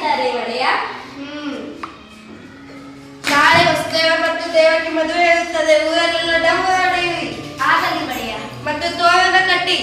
ಮಾಡಿದ್ದಾರೆ ಒಡೆಯ. ನಾಳೆ ವಸುದೇವ ಮತ್ತು ದೇವಕಿ ಮದುವೆ ಇರುತ್ತದೆ. ಊರಲ್ಲೆಲ್ಲ ಡಂಬು ಹೊಡೆಯಿರಿ. ಆಗಲಿ ಒಡೆಯ. ಮತ್ತು ತೋರಣ ಕಟ್ಟಿ.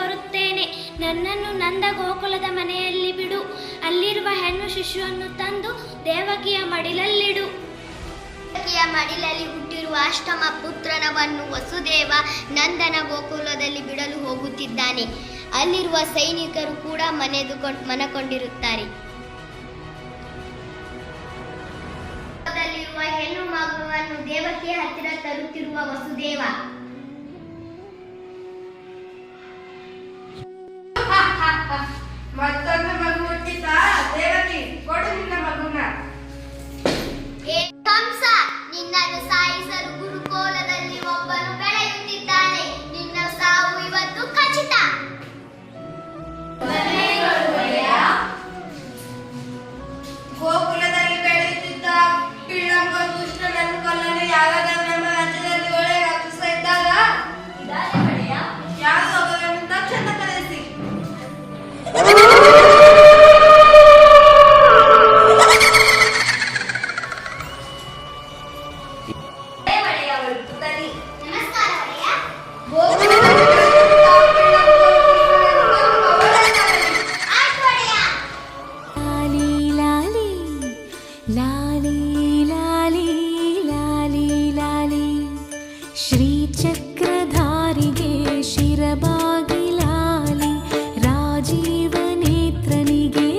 ಬರುತ್ತೇನೆ. ನನ್ನನ್ನು ನಂದ ಗೋಕುಲದ ಮನೆಯಲ್ಲಿ ಬಿಡು. ಅಲ್ಲಿರುವ ಹೆಣ್ಣು ಶಿಶುವನ್ನು ತಂದು ದೇವಕಿಯ ಮಡಿಲಲ್ಲಿಡು. ದೇವಕಿಯ ಮಡಿಲಲ್ಲಿ ಹುಟ್ಟಿರುವ ಅಷ್ಟಮ ಪುತ್ರನವನ್ನು ವಸುದೇವ ನಂದನ ಗೋಕುಲದಲ್ಲಿ ಬಿಡಲು ಹೋಗುತ್ತಿದ್ದಾನೆ. ಅಲ್ಲಿರುವ ಸೈನಿಕರು ಕೂಡ ಮನಕೊಂಡಿರುತ್ತಾರೆ. ಹೆಣ್ಣು ಮಗುವನ್ನು ದೇವಕಿಯ ಹತ್ತಿರ ತರುತ್ತಿರುವ ವಸುದೇವ ಮತ್ತೊಂದು ಮಗು ಹುಟ್ಟಿತಾ? ದೇವಕಿ, ಕೊಡು ನಿನ್ನ ಮಗುನ. ಕಂಸ, ನಿನ್ನನ್ನು ಸಾಯಿಸಲು ಗುರುಕೋಲದಲ್ಲಿ ಒಬ್ಬನು ಬೆಳೆಯುತ್ತಿದ್ದಾನೆ. ನಿನ್ನ ಸಾವು ಇವತ್ತು ಖಚಿತ. ಗೋಕುಲದಲ್ಲಿ ಬೆಳೆಯುತ್ತಿದ್ದ ಪಿಳ್ಳಂಗ ದುಷ್ಟನನ್ನು ಕೊಲ್ಲಲು ಯಾರಾದರೂ ನಮ್ಮ ರಾಜ್ಯದಲ್ಲಿ ಒಳ್ಳೆ ರಾಕ್ಷಸ ಇದ್ದಾರಾ? ಯಾರು ಅವರನ್ನು ತಕ್ಷಣ ಕರೆಸಿ. ಶ್ರೀಚಕ್ರಧಾರಿಗೆ ಶಿರಬಾಗಿ ಲಾಲಿ, ರಾಜೀವನೇತ್ರನಿಗೆ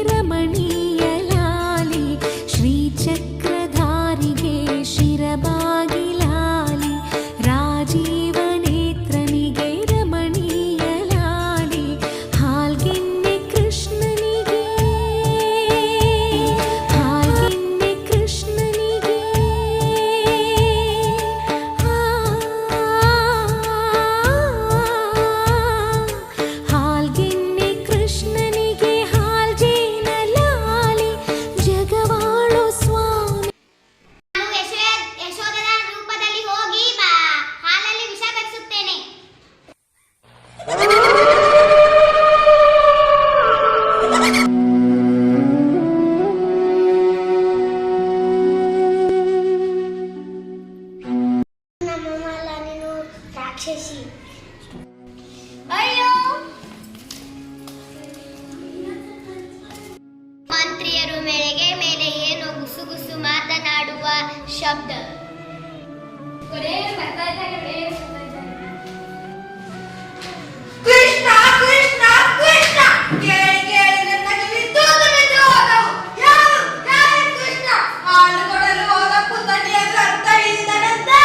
ರಮಣೀಯ ಲಾಲಿ. ಶ್ರೀಚಕ್ರಧಾರಿಗೆ ಶಿರಬಾಗಿ ಲಾಲಿ, ರಾಜೀವನೇತ್ರನಿಗೆ ರಮಣೀಯ ಲಾಲಿ. ಹಾಲ್ಗೆನ್ನೆ ಕೃಷ್ಣನಿಗೆ, ಹಾಲ್ಗೆನ್ನೆ ಕೃಷ್ಣನಿಗೆ, ಹಾಲ್ಗೆನ್ನೆ ಕೃಷ್ಣನಿಗೆ ಹಾಲ್ಜೇನ ಲಾಲಿ. ಜಗವಾಳು ಸ್ವಾಮಿ. ನಾನು ಯಶೋಧನ ರೂಪದಲ್ಲಿ ಹೋಗಿ ಹಾಲಲ್ಲಿ ವಿಷ ಬೆರೆಸುತ್ತೇನೆ. ನಮ್ಮಲ್ಲ ನೀನು ರಾಕ್ಷಸಿ. ಅಯ್ಯೋ, ಮಂತ್ರಿಯರು ಮೇಳೆಗೆ ಮೇಲೆ ಏನೋ ಗುಸುಗುಸು ಮಾತನಾಡುವ ಶಬ್ದ. ಕೃಷ್ಣ ಕೃಷ್ಣ ಕೃಷ್ಣ, ಕೇಳಿ ಕೇಳಿ ನನ್ನ ಕಿವಿ ತೂಗು ಬಿದ್ದು ಹೋದವು. ಯಾರು ಯಾರು ಕೃಷ್ಣ? ಹಾಲು ಕೊಡಲು ಹೋದ ಪುತ್ತಣಿಯನ್ನು ಅರ್ಥ ಹಿಡಿದನಂತೆ.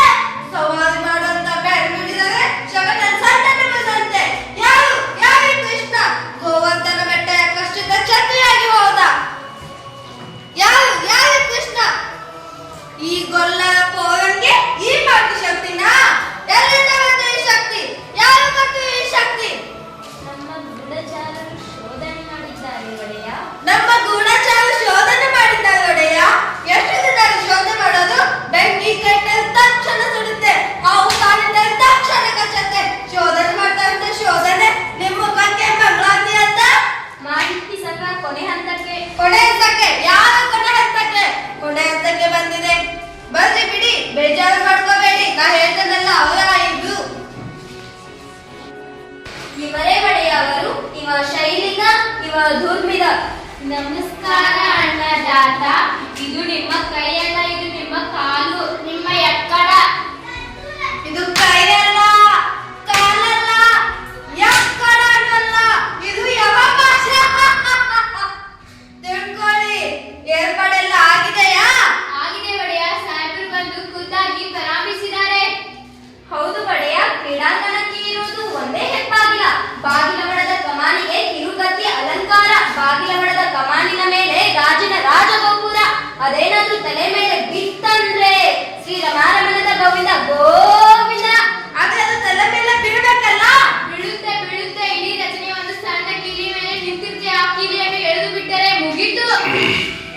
ಸವಾರಿ ಮಾಡುವಂತ ಬೆನ್ನು ಹಿಡಿದರೆ ಶಗಟನ ಸಂತನಂತೆ. ಯಾರು ಯಾರು ಕೃಷ್ಣ? ಗೋವರ್ಧನ ಬೆಟ್ಟ ಕಷ್ಟದ ಛತ್ರಿಯಾಗಿ ಹೋದ. ಯಾರು ಯಾರು ಕೃಷ್ಣ? ಈ ಗೊಲ್ಲರ ಪೋರನ್ಗೆ ಈ ಮಾತು ಶಕ್ತಿನಾ? ಎಲ್ಲಿಂದ ಬಂತು ಈ ಶಕ್ತಿ? ಯಾರು ಕೊಟ್ಟು ಈ ಶಕ್ತಿ? ನಮ್ಮ ಗೂಢಚಾರರು ಶೋಧನೆ ಮಾಡಿದ್ದಾರೆ ಒಡೆಯ. ನಮ್ಮ ಗೂಢಚಾರರು ಶೋಧನೆ ಮಾಡಿದ್ದಾರೆ ಒಡೆಯ. ಎಷ್ಟು ದಿನ ಶೋಧನೆ ಮಾಡೋದು? ಬೆಂಕಿ ಕೆಟ್ಟರೆ ತಕ್ಷಣ ಸುಡುತ್ತೆ, ಹಾವು ಕಾಣಿದರೆ ತಕ್ಷಣ ಕಚ್ಚತ್ತೆ. ಶೋಧನೆ ಮಾಡ್ತಾರಂತೆ ಶೋಧನೆ. ನಿಮ್ಮ ಮುಖಕ್ಕೆ ಮಂಗಳಾರತಿ ಅಂತ ಮಾಹಿತಿ ಸಂಘ ಕೊನೆ ಹಂತಕ್ಕೆ. ಕೊನೆ ಹಂತಕ್ಕೆ? ಯಾರು ಕೊನೆ ಹಂತಕ್ಕೆ? ಕೊನೆ ಹಂತಕ್ಕೆ ಬಂದಿದೆ. ಬರ್ಲಿ ಬಿಡಿ, ಬೇಜಾರು ಮಾಡ್ಕೋಬೇಡಿ. ನಾ ಹೇಳ್ತೇನಲ್ಲ, ಅವರ ಇದು ಇವರೇ ಒಡೆಯ ಅವರು. ಇವ ಶೈಲಿಂಗ, ಇವ ಧೂರ್ಮಿದ. ನಮಸ್ಕಾರ ಅನ್ನದಾತ. ಇದು ನಿಮ್ಮ ಕೈಯಲ್ಲ, ಇದು ನಿಮ್ಮ ಕಾಲು, ನಿಮ್ಮ ಎಕ್ಕಡ. ಇದು ಕೈಯಲ್ಲ, ಕಾಲಲ್ಲ, ಎಕ್ಕಡನಲ್ಲ, ಇದು ಯಮಪಾಶ. ತಿಳ್ಕೊಳ್ಳಿ. ಏರ್ಪಾಡೆಲ್ಲ ಆಗಿದೆಯಾ? ಆಗಿದೆ ಒಡೆಯ. ಸಾಹೇಬರು ಬಂದು ಖುದ್ದಾಗಿ ಪರಾಮರ್ಶಿಸಿದ್ದಾರೆ. ಹೌದು ಬಡೆಯ. ಕ್ರೀಡಾಂಗಣಕ್ಕೆ ಇರುವುದು ಒಂದೇ ಹೆಬ್ಬಾಗಿಲ. ಬಾಗಿಲವಣದ ಕಮಾನಿಗೆ ಕಿರುಗತ್ತಿ ಅಲಂಕಾರ. ಬಾಗಿಲವಣದ ಕಮಾನಿನ ಮೇಲೆ ಗಾಜಿನ ರಾಜಗೋಪುರ. ಅದೇನಾದ್ರೂ ತಲೆ ಮೇಲೆ ಬಿತ್ತಂದ್ರೆ ಶ್ರೀರಮಾರಮಣದ ಗೋವಿಂದ ಗೋವಿಂದ. ಆದ್ರೆ ಅದು ತಲೆ ಮೇಲೆ ಬೀಳ್ಬೇಕಲ್ಲ. ಬೀಳುತ್ತೆ ಬೀಳುತ್ತೆ. ಇಡೀ ರಚನೆ ಒಂದು ಸಣ್ಣ ಕಿಲಿ ಮೇಲೆ ನಿಂತಿರುತ್ತೆ. ಆ ಕಿಲಿಯನ್ನು ಎಳೆದು ಬಿಟ್ಟರೆ ಮುಗೀತು.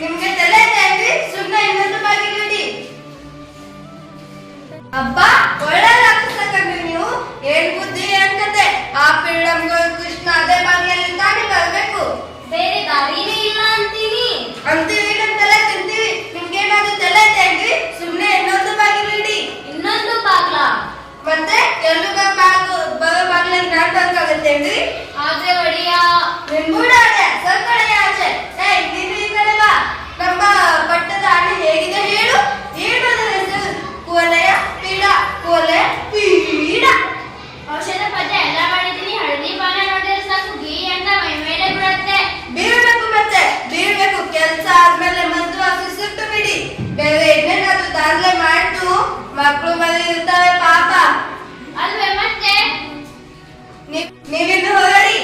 ನಿಮ್ಗೆ ತಲೆ ಇದೆ ಅಂದ್ರೆ ಸುಮ್ಮನೆ ಇನ್ನೊಂದು ಬಾಗಿಲಿಡಿ. ಅಬ್ಬಾ, ಒಳ್ಳೆ ರಾಕ್ಷಸಕಂಡ್ರಿ ನೀವು. ಏನ್ ಬುದ್ಧಿ ಅನ್ಕತೆ. ಆ ಪಿಳ್ಳಂಗೂ ಕೃಷ್ಣ ಅದೇ ಬಾಗಿಲಲ್ಲಿ ತಾನೇ ಬರ್ಬೇಕು. ಬೇರೆ ದಾರಿನೇ ಇಲ್ಲ ಅಂತೀನಿ. ಅಂತೀವಿ, ನಮ್ ತಲೆ ತಿಂತೀವಿ. ನಿಮ್ಗೇನಾದ್ರೂ ತಲೆ ಇದೆ ಅಂದ್ರೆ ಸುಮ್ಮನೆ ಇನ್ನೊಂದು ಬಾಗಿಲಿಡಿ. ಇನ್ನೊಂದು ಬಾಗ್ಲ. ಮತ್ತೆ ಎಲ್ಲೂ ಬರೋ ಬಾಗಿಲಲ್ಲಿ ನಾಟಕಾಗತ್ತೆ ಅಂದ್ರೆ ಆದ್ರೆ ಒಡೆಯ, ನಿಂಬೂಡಾಡೆ ಸರ್ಕಳೆಯ ಆಚೆ. ಏಯ್, ನೀನು ಈ ಕಡೆ ಬಾ. ನಮ್ಮ ಪಟ್ಟದ ಆನೆ ಹೇಗಿದೆ ಹೇಳು. ಏನದ ಹೆಸರು? ಕೋಲೆಯ ಪೀಡ, ಕೋಲೆ ಪೀಡ. ಔಷಧ ಪದ್ಯ ಎಲ್ಲ ಮಾಡಿದ್ದೀನಿ. ಹಳದಿ ಪಾನ ನೋಡಿದ್ರೆ ಸಾಕು ಗೀ ಅಂತ ಮೈ ಮೇಲೆ ಬಿಡುತ್ತೆ. ಬೀಳ್ಬೇಕು, ಮತ್ತೆ ಬೀಳ್ಬೇಕು. ಕೆಲ್ಸ ಆದ್ಮೇಲೆ ಮಂತ್ರ ಹಾಕಿ ಸುಟ್ಟು ಬಿಡಿ. ಬೇರೆ ಇನ್ನೇನಾದ್ರೂ ದಾಂಧಲೆ ಮಾಡ್ತು ಮಕ್ಕಳು ಮನೆ ಇರ್ತಾರೆ ಪಾಪ. ಅಲ್ವೇ ಮತ್ತೆ? ನೀವಿನ್ನು ಹೊರಡಿ.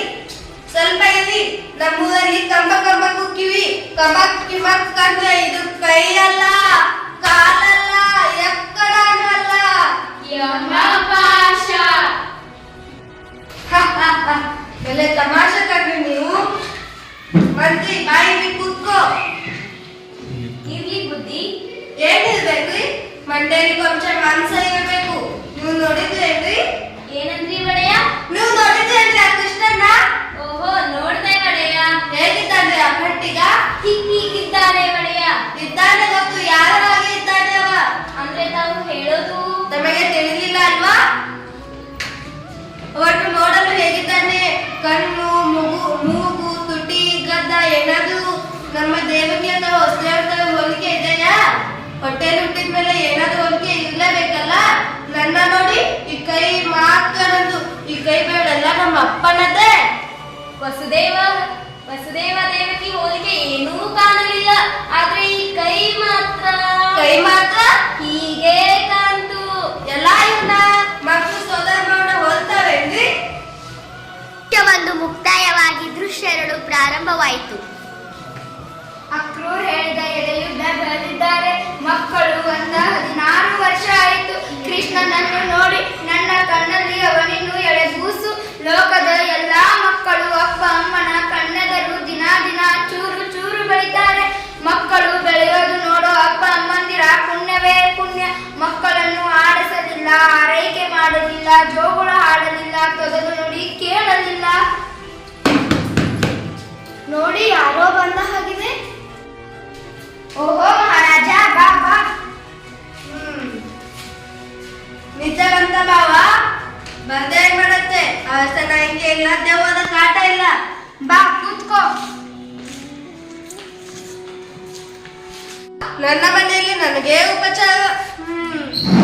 ಸ್ವಲ್ಪ ಇಲ್ಲಿ. ನಮ್ಮೂರಲ್ಲಿ ಕಂಬ ಕಂಬ ಕುಕ್ಕಿವಿ. ಕಮಕ್ ಕಿಮಕ್ ಕಂಡ್ರೆ ಇದು ಕೈ ಅಲ್ಲ, ಕಾಲಲ್ಲ, ಎಕ್ಕಡನೂ ಅಲ್ಲ. ಯಮಪಾಶ. ಎಲ್ಲ ತಮಾಷೆ ಕಂಡ್ರಿ ನೀವು. ಮಂತ್ರಿ ಬಾಯಿಗೆ ಕೂತ್ಕೋ. ಇರ್ಲಿ ಬುದ್ಧಿ. ಏನಿರ್ಬೇಕ್ರಿ? ಮಂಡ್ಯಲ್ಲಿ ಕೊಂಚ ಮಾಂಸ ಇರಬೇಕು. ನೀವು ನೋಡಿದ್ರೇನ್ರಿ? ಏನಂದ್ರಿ ಒಡೆಯ? ನೀವು ನೋಡಿದ್ರೇನ್ರಿ ಆ ಕೃಷ್ಣನ್ನ? ಓಹೋ, ನೋಡ್ದೆ ಒಡೆಯ. ಹೇಗಿದ್ದಾನ್ರಿ ಆ ಭಟ್ಟಿಗ? ಹೀಗಿದ್ದಾನೆ ಒಡೆಯ. ಇದ್ದಾನೆ ಗೊತ್ತು. ಯಾರ ಹಾಗೆ ಇದ್ದಾನೆ ಅವ? ಅಂದ್ರೆ ತಾವು ಹೇಳೋದು ತಮಗೆ ತಿಳಿಲಿಲ್ಲ ಅಲ್ವಾ? ಒಟ್ಟು ನೋಡಲು ಹೇಗಿದ್ದಾನೆ? ಕಣ್ಣು, ಮೂಗು, ತುಟಿ, ಗದ್ದ ಏನಾದ್ರೂ ನಮ್ಮ ದೇವಕಿ ಅಥವಾ ಹೊಸದೇವರ ಹೋಲಿಕೆ ಇದೆಯಾ? ಹೊಟ್ಟೆಲಿ ಹುಟ್ಟಿದ ಮೇಲೆ ಏನಾದ್ರೂ ಹೋಲಿಕೆ ಇರ್ಲೇಬೇಕಲ್ಲ. ನನ್ನ ನೋಡಿ, ಈ ಕೈ ಮಾತ್ರ ನಂದು. ಈ ಕೈ ಬೇಡಲ್ಲ ನಮ್ಮ ಅಪ್ಪನದ್ದೇ. ವಸುದೇವ ದೇವಕಿ ಹೋಲಿಕೆ ಏನೂ ಕಾಣಲಿಲ್ಲ. ಆದ್ರೆ ಈ ಕೈ ಮಾತ್ರ ಹೀಗೆ ಕಾಣ್ತು. ಎಲ್ಲ ಇವನ್ನ ಮಕ್ಕಳು ಸೋದರ ಮಾವನ ಹೋಲ್ತಾವೇನ್ರಿ? ಒಂದು ಮುಕ್ತಾಯವಾಗಿ ದೃಶ್ಯಗಳು ಪ್ರಾರಂಭವಾಯಿತು. ಅಕ್ರೂರ್ ಹೇಳಿದ ಎದೆಯುದ್ಧ ಬೆಳೆದಿದ್ದಾರೆ. ಮಕ್ಕಳು ಒಂದ 16 ವರ್ಷ ಆಯಿತು. ಕೃಷ್ಣನನ್ನು ನೋಡಿ ನನ್ನ ಕಣ್ಣಲ್ಲಿ ಅವನಿನ್ನು ಎಳೆಗೂಸು. ಲೋಕದ ಎಲ್ಲಾ ಮಕ್ಕಳು ಅಪ್ಪ ಅಮ್ಮನ ಕಣ್ಣೆದರು ದಿನ ದಿನ ಚೂರು ಚೂರು ಬೆಳಿತಾರೆ. ಮಕ್ಕಳು ಬೆಳೆಯೋದು ನೋಡೋ ಅಪ್ಪ ಅಮ್ಮಂದಿರ ಪುಣ್ಯವೇ ಪುಣ್ಯ. ಮಕ್ಕಳನ್ನು ಆಡಿಸಲಿಲ್ಲ, ಆರೈಕೆ ಮಾಡಲಿಲ್ಲ, ಜೋಗುಳ ಹಾಡಲಿಲ್ಲ, ತೊದಲು ನುಡಿ ಕೇಳಲಿಲ್ಲ. ನೋಡಿ, ಯಾರೋ ಬಂದ ಹಾಗಿದೆ. ಓಹೋ ಮಹಾರಾಜ, ಬಾ ಬಾ. ನಿಜವಂತ ಭಾವ ಬಂದೇ ಮಾಡತ್ತೆ. ಅವಸ್ಥಾನ ಹಿಂಗೆ ಇಲ್ಲ, ದೆವ್ವದ ಕಾಟ ಇಲ್ಲ. ಬಾ ಕೂತ್ಕೋ. ನನ್ನ ಮನೆಯಲ್ಲಿ ನನಗೆ ಉಪಚಾರ.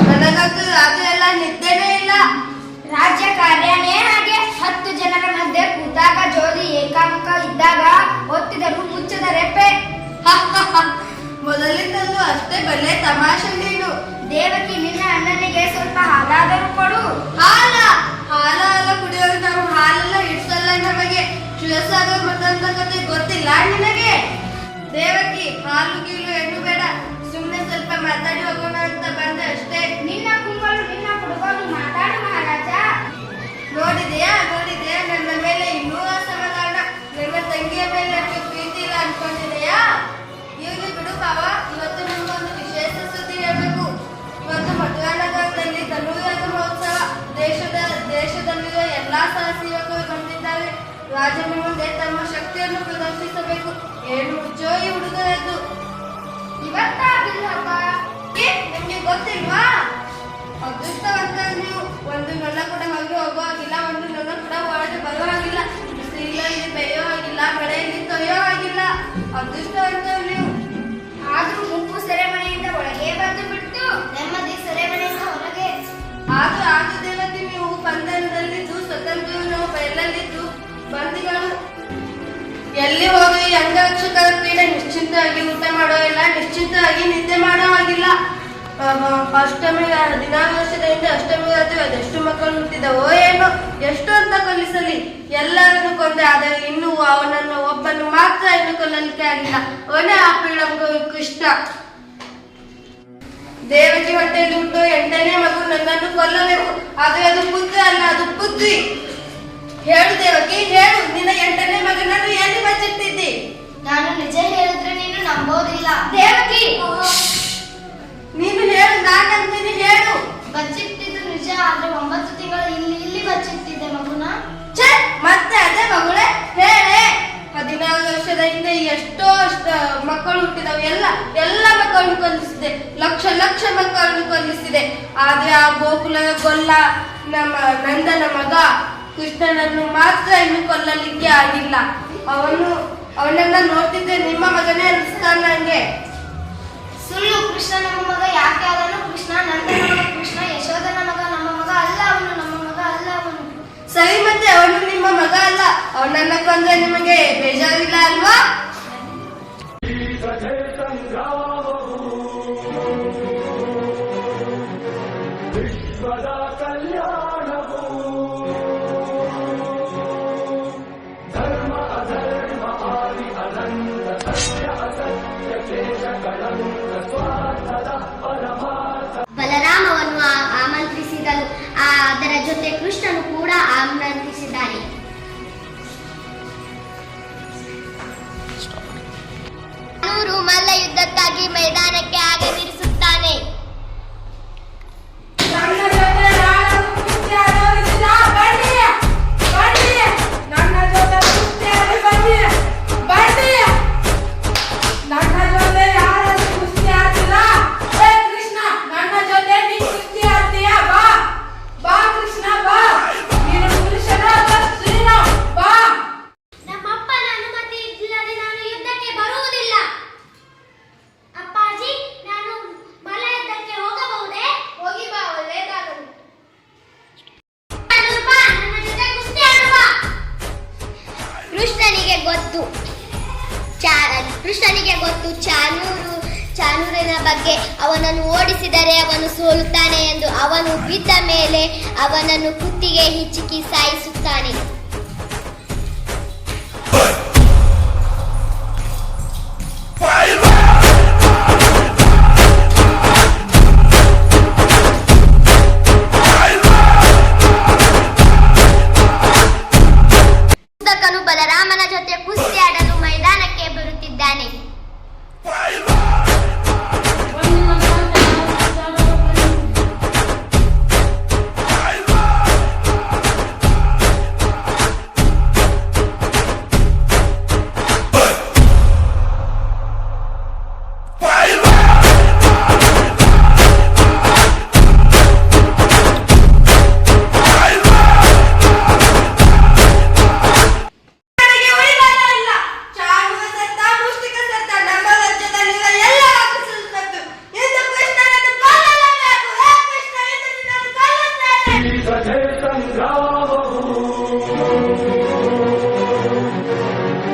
ನನಗಂತೂ ರಾತ್ರಿ ಎಲ್ಲ ನಿದ್ದೆನೇ ಇಲ್ಲ. ರಾಜ್ಯ ಕಾರ್ಯನೇ ಹಾಗೆ. 10 ಜನರ ಮಧ್ಯೆ ಕೂತಾಗ ಜೋಡಿ ಏಕಾಂಕ ಇದ್ದಾಗ ಒತ್ತಿದರು ಮುಚ್ಚದ ರೆಪ್ಪೆ. ಮೊದಲಿಂದಲೂ ಅಷ್ಟೇ ಬಲ್ಲೆ ತಮಾಷೆ ನೀನು. ದೇವಕಿ, ನಿನ್ನ ಅಣ್ಣನಿಗೆ ಸ್ವಲ್ಪ ಹಾಲಾದರೂ ಕೊಡು. ಹಾಲ ಕುಡಿಯೋರು ನಾವು ಹಾಲೆಲ್ಲ ಇಡ್ಸಲ್ಲ. ನಮಗೆ ಕ್ಷೀರಸಾಗರ ಮತ್ತಂತ ಕತೆ ಗೊತ್ತಿಲ್ಲ ನಿನಗೆ? ದೇವಕಿ, ಹಾಲು ಗೀಲು ಏನು ಬೇಡ. ಸುಮ್ಮನೆ ಸ್ವಲ್ಪ ಮಾತಾಡಿ ಹೋಗೋಣ ಅಂತ ಬಂದೆ ಅಷ್ಟೇ. ನಿನ್ನ ಕುಂಬಳು ನಿನ್ನ ಹುಡುಗನು ಮಾತಾಡು ಮಹಾರಾಜ. ನೋಡಿದೆಯಾ ನನ್ನ ಮೇಲೆ ಇನ್ನೂ ಅಸಮಾಧಾನ. ನನ್ನ ತಂಗಿಯ ಮೇಲೆ ಅಷ್ಟು ಪ್ರೀತಿ ಇಲ್ಲ ಅನ್ಕೊಂಡಿದೆಯಾ? ಇವ್ರು ಬಿಡು ಭಾವ. ಇವತ್ತು ನಿಮ್ಗೊಂದು ವಿಶೇಷ ಸುದ್ದಿ ಹೇಳ್ಬೇಕು. ಇವತ್ತು ಮಧುರಾನಗರದಲ್ಲಿ ಧನುರ್ವೇದ ಮಹೋತ್ಸವ. ದೇಶದಲ್ಲಿರುವ ಎಲ್ಲಾ ಸಹಸೇವಕರು ಬಂದಿದ್ದಾರೆ. ರಾಜನ ಮುಂದೆ ತಮ್ಮ ಶಕ್ತಿಯನ್ನು ಪ್ರದರ್ಶಿಸಬೇಕು. ಏನು ಹುಚ್ಚೋ ಈ ಹುಡುಗರದ್ದು. ಇವತ್ತ ಬಿಲ್ ಹಬ್ಬ. ನಿಮ್ಗೆ ಗೊತ್ತಿಲ್ವಾ? ಅದೃಷ್ಟವಂತ ನೀವು. ಒಂದು ನೊಣ ಕೂಡ ಹೊರಗೆ ಹೋಗುವಾಗಿಲ್ಲ, ಒಂದು ನೊಣ ಕೂಡ ಹೊರಗೆ ಬರುವಾಗಿಲ್ಲ. ಶ್ರೀ ನೀರಲ್ಲಿ ಬೇಯೋ ಹಾಗಿಲ್ಲ, ಮಳೆಯಲ್ಲಿ ತೊಯ್ಯೋ ಹಾಗಿಲ್ಲ. ಅದೃಷ್ಟ ಅಂತವ್ ನೀವು. ಆದ್ರೂ ಮುಪ್ಪು ಸೆರೆಮನೆಯಿಂದ ಒಳಗೆ ಬಂದು ಬಿಟ್ಟು ನೆಮ್ಮದಿ ಸೆರೆಮನೆಯಿಂದ ಹೊರಗೆ. ಆದ್ರೂ ದೇವತೆ ನೀವು ಬಂಧನದಲ್ಲಿದ್ದು ಸ್ವತಂತ್ರವು ನಾವು ಬಯಲಲ್ಲಿದ್ದು ಬಂದಿಗಳು. ಎಲ್ಲಿ ಹೋಗಿ ಈ ಅಂಗರಕ್ಷಕರ ಕ್ರೀಡೆ ನಿಶ್ಚಿಂತವಾಗಿ ಊಟ ಮಾಡೋ ಇಲ್ಲ, ನಿಶ್ಚಿಂತವಾಗಿ ನಿದ್ದೆ ಮಾಡೋ ಹಾಗಿಲ್ಲ. ಅಷ್ಟಮಿ ದಿನಾವರ್ಷದಿಂದ ಅಷ್ಟಮಿ ರಾತ್ರಿ ಅದೆಷ್ಟು ಮಕ್ಕಳು ಹುಟ್ಟಿದವೋ ಏನೋ, ಎಷ್ಟು ಅಂತ ಕೊಲ್ಲಿಸಲಿ, ಎಲ್ಲರನ್ನು ಕೊಂದೆ. ಆದರೆ ಇನ್ನೂ ಅವನನ್ನು ಒಬ್ಬನು ಮಾತ್ರ ಇನ್ನು ಕೊಲ್ಲಲಿಕ್ಕೆ ಆಗಿಲ್ಲ. ಅವನೇ ಆ ಪೀಳಂಗ ಕೃಷ್ಣ. ದೇವಕಿ ಹೊಟ್ಟೆಯಲ್ಲಿ ಹುಟ್ಟು 8ನೇ ಮಗು ನನ್ನನ್ನು ಕೊಲ್ಲಬೇಕು. ಆದರೆ ಅದು ಪುತ್ರ ಅಲ್ಲ, ಅದು ಬುದ್ಧಿ. ಹೇಳು ದೇವಕಿ, ಹೇಳು, ನಿನ್ನ 8ನೇ ಮಗನನ್ನು ಎಲ್ಲಿ ಬಚ್ಚಿಟ್ಟಿದ್ದಿ? ನಾನು ನಿಜ ಹೇಳಿದ್ರೆ ನೀನು ನಂಬೋದಿಲ್ಲ. ದೇವಕಿ, ನೀನು ಹೇಳು, ನಾನಂತೀನಿ, ಹೇಳು. ಬಚ್ಚಿಟ್ಟಿದ್ದು ನಿಜ, ಆದ್ರೆ 9 ತಿಂಗಳು ಇಲ್ಲಿ ಬಚ್ಚಿಟ್ಟಿದ್ದೆ ಮಗುನ. ಛೇ, ಮತ್ತೆ ಅದೇ ಮಗಳೇ, ಹೇಳೆ. 16 ವರ್ಷದ ಹಿಂದೆ ಎಷ್ಟೋ ಮಕ್ಕಳು ಹುಟ್ಟಿದವು. ಎಲ್ಲ ಮಕ್ಕಳನ್ನು ಕೊಲ್ಲಿಸಿದೆ, ಲಕ್ಷ ಮಕ್ಕಳನ್ನು ಕೊಲ್ಲಿಸಿದೆ. ಆದ್ರೆ ಆ ಗೋಕುಲದ ಗೊಲ್ಲ ನಮ್ಮ ನಂದನ ಮಗ ಕೃಷ್ಣನನ್ನು ಮಾತ್ರ ಇನ್ನು ಕೊಲ್ಲಲಿಕ್ಕೆ ಆಗಿಲ್ಲ. ಅವನನ್ನ ನೋಡ್ತಿದ್ರೆ ನಿಮ್ಮ ಮಗನೇ ಅನಿಸ್ತಾನ ನಂಗೆ. ಸುಳ್ಳು. ಕೃಷ್ಣ ನಮ್ಮ ಮಗ ಯಾಕೆ ಆದನು? ಕೃಷ್ಣ ನಂದನ ಮಗ, ಕೃಷ್ಣ ಯಶೋಧನ ಮಗ. ನಮ್ಮ ಮಗ ಅಲ್ಲ ಅವನು, ನಮ್ಮ ಮಗ ಅಲ್ಲ ಅವನು. ಸರಿ, ಮತ್ತೆ ಅವನು ನಿಮ್ಮ ಮಗ ಅಲ್ಲ. ಅವನನ್ನ ಕೊಂದ್ರೆ ನಿಮಗೆ ಬೇಜಾರಿಲ್ಲ ಅಲ್ವಾ? ವಿಶ್ವದ ಕಲ್ಯಾಣವು ಧರ್ಮ ಅಧರ್ಮ ಆದಿ ಅನಂತ ಸತ್ಯ ಅಸತ್ಯ ಶೇಷ ಕಳಂಕ ಸ್ವಾರ್ಥದ ಪರಮಾರ್ಥ. ಬಲರಾಮವನ್ನು ಆಮಂತ್ರಿಸಿದನು. ಅದರ ಜೊತೆ ಕೃಷ್ಣನು ಕೂಡ ಆಮಂತ್ರಿಸಿದ್ದಾನೆ. ಚಾನೂರು ಮಲ್ಲ ಯುದ್ಧಕ್ಕಾಗಿ ಮೈದಾನಕ್ಕೆ ಆಗಮಿಸುತ್ತಾನೆ. ನಮ್ಮಪ್ಪನ ಅನುಮತಿ ಇಲ್ಲದೆ ನಾನು ಯುದ್ಧಕ್ಕೆ ಬರುವುದಿಲ್ಲ. ಅಪ್ಪಾಜಿ, ನಾನು ಮಲ್ಲ ಯುದ್ಧಕ್ಕೆ ಹೋಗಬಹುದೇ? ಹೋಗಿ ಬಾ, ಒಳ್ಳೆಯದಾಗದು. ನನ್ನ ಜೊತೆ ಕುಸ್ತಿ ಆಡುವ. ಕೃಷ್ಣನಿಗೆ ಗೊತ್ತು ಚಾನೂರಿನ ಬಗ್ಗೆ. ಅವನನ್ನು ಓಡಿಸಿದರೆ ಅವನು ಸೋಲುತ್ತಾನೆ ಎಂದು. ಅವನು ಬಿದ್ದ ಮೇಲೆ ಅವನನ್ನು ಕುತ್ತಿಗೆ ಹಿಚ್ಚಿ ಸಾಯಿಸುತ್ತಾನೆ. ಯುದ್ಧಕನು ಬಲರಾಮನ ಜೊತೆ ಕುಸ್ತಿ ಆಡಲು ಮೈದಾನಕ್ಕೆ ಬರುತ್ತಿದ್ದಾನೆ.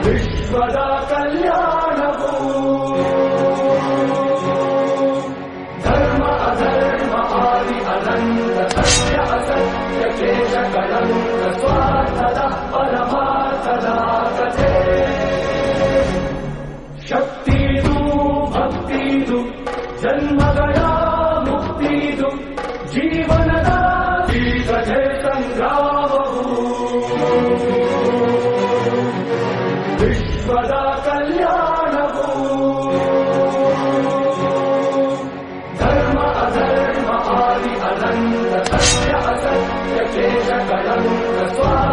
ವಿಶ್ವದ ಕಲ್ಯಾಣವು ಧರ್ಮ ಅಧರ್ಮ ಆದಿ ಅನಂತ ಸತ್ಯ ಅಸತ್ಯ ಶೇಷ ಕಳಂಕ ಸ್ವಾರ್ಥದ ಪರಮಾರ್ಥದ ಕಥೆ. ಶಕ್ತಿದು ಭಕ್ತಿದು ಜನ್ಮಗಳ ಮುಕ್ತಿದು ಜೀವನದ ಈ ಕಥೆ ಸಂಗ್ರಾಮವು ವಿಶ್ವದ ಕಲ್ಯಾಣವು ಧರ್ಮ ಅಧರ್ಮ ಆದಿ ಅನಂತ ಸತ್ಯ ಅಸತ್ಯ ಶೇಷ ಕಳಂಕ ಸ್ವಾರ್ಥದ